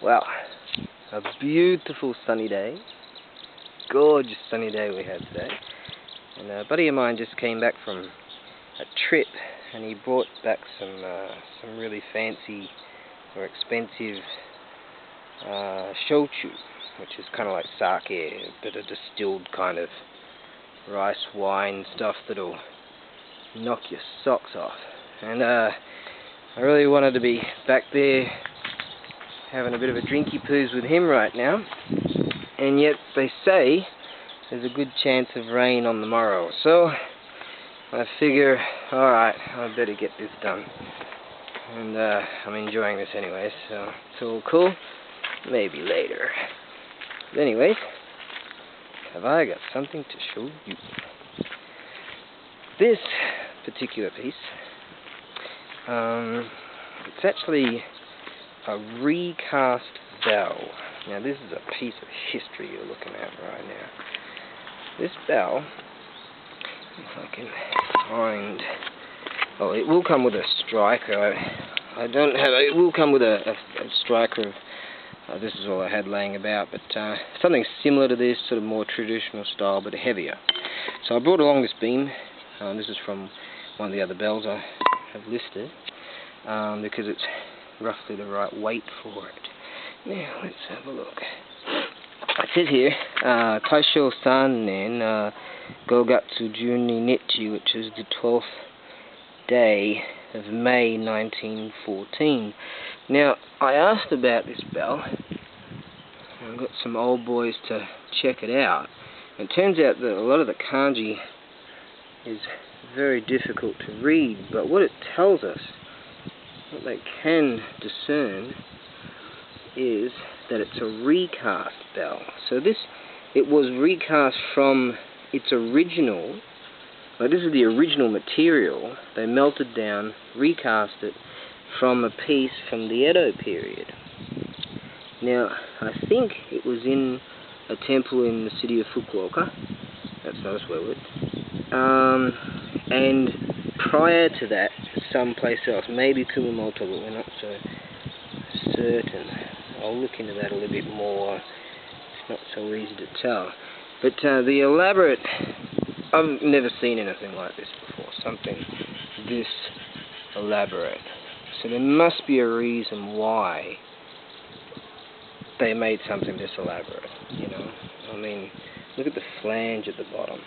Well, a beautiful sunny day. Gorgeous sunny day we had today. And a buddy of mine just came back from a trip, and he brought back some really fancy or expensive shochu, which is kind of like sake, but a distilled kind of rice wine stuff that'll knock your socks off. And I really wanted to be back there having a bit of a drinky poos with him right now, and yet they say there's a good chance of rain on the morrow, so I figure, alright, I better get this done. And I'm enjoying this anyway, so it's all cool. Maybe later. But anyways, have I got something to show you. This particular piece, it's actually a recast bell. Now this is a piece of history you're looking at right now. This bell, if I can find, oh, it will come with a striker. I don't have, it will come with a striker of, this is all I had laying about, but something similar to this, sort of more traditional style, but heavier. So I brought along this beam. This is from one of the other bells I have listed, because it's roughly the right weight for it. Now let's have a look. It says here, Taisho Sannen Gogatsu Juni Nichi, which is the 12th day of May 1914. Now I asked about this bell, and I got some old boys to check it out. It turns out that a lot of the kanji is very difficult to read, but what it tells us, what they can discern, is that it's a recast bell. So it was recast from its original, like this is the original material, they melted down, recast it from a piece from the Edo period. Now, I think it was in a temple in the city of Fukuoka, that's not a swear word, and prior to that, someplace else, maybe Kumamoto, but we're not so certain. I'll look into that a little bit more. It's not so easy to tell. But the elaborate, I've never seen anything like this before, something this elaborate. So there must be a reason why they made something this elaborate, you know. I mean, look at the flange at the bottom.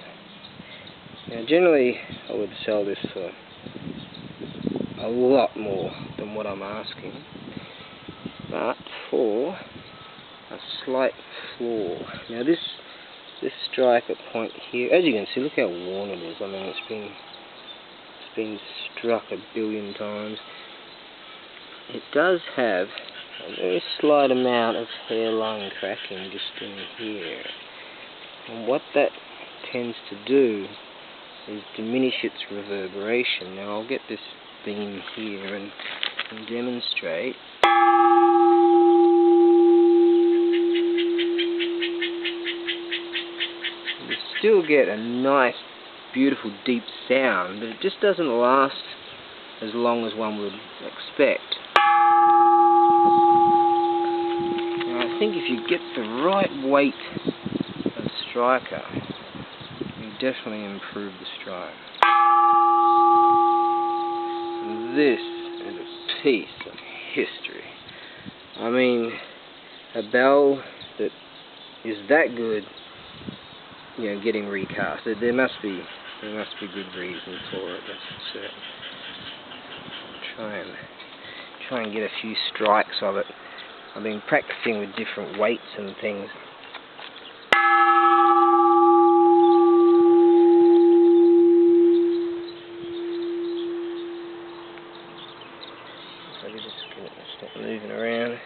Now generally I would sell this for a lot more than what I'm asking, but for a slight flaw. Now this striker point here, as you can see, look how worn it is. I mean, it's been struck a billion times. It does have a very slight amount of hair-lung cracking just in here, and what that tends to do is diminish its reverberation. Now I'll get this beam here and demonstrate. You still get a nice, beautiful, deep sound, but it just doesn't last as long as one would expect. Now I think if you get the right weight of striker, you definitely improve the strike. This is a piece of history. I mean, a bell that is that good, you know, getting recast. There must be good reason for it. That's certain. Try and get a few strikes of it. I've been practicing with different weights and things. So we're just gonna stop moving around.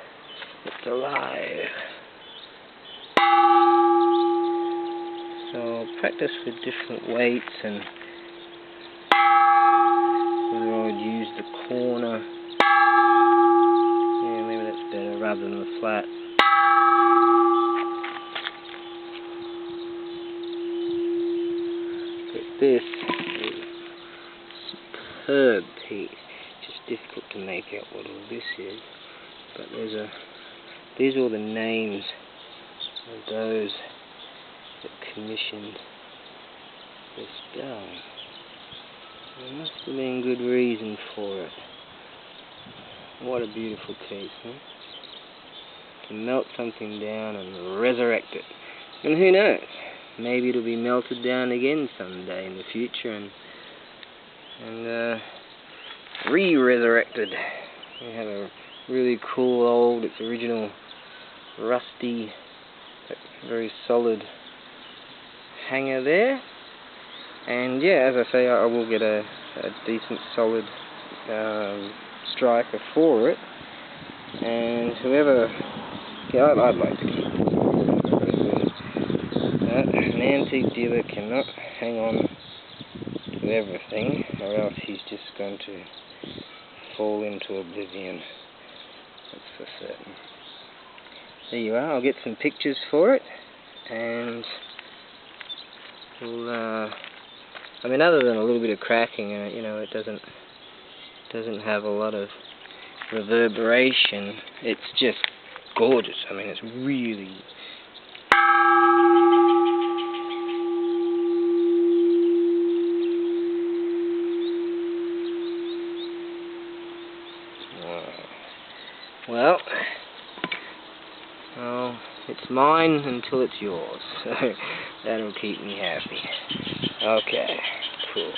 It's alive. So I'll practice with different weights and whether I would use the corner. Yeah, maybe that's better rather than the flat. But this is a superb piece. It's just difficult to make out what all this is. But there's a These are all the names of those that commissioned this bell. There must have been good reason for it. What a beautiful piece, huh? To melt something down and resurrect it. And who knows? Maybe it'll be melted down again someday in the future and re-resurrected. We have a really cool old, its original rusty, but very solid hanger there. And yeah, as I say, I will get a decent solid striker for it. And whoever, yeah, I'd like to keep it. An antique dealer cannot hang on to everything, or else he's just going to fall into oblivion. That's for certain. There you are. I'll get some pictures for it, and we'll. I mean, other than a little bit of cracking, you know, it doesn't have a lot of reverberation. It's just gorgeous. I mean, it's really. Well, it's mine until it's yours, so that'll keep me happy. Okay, cool.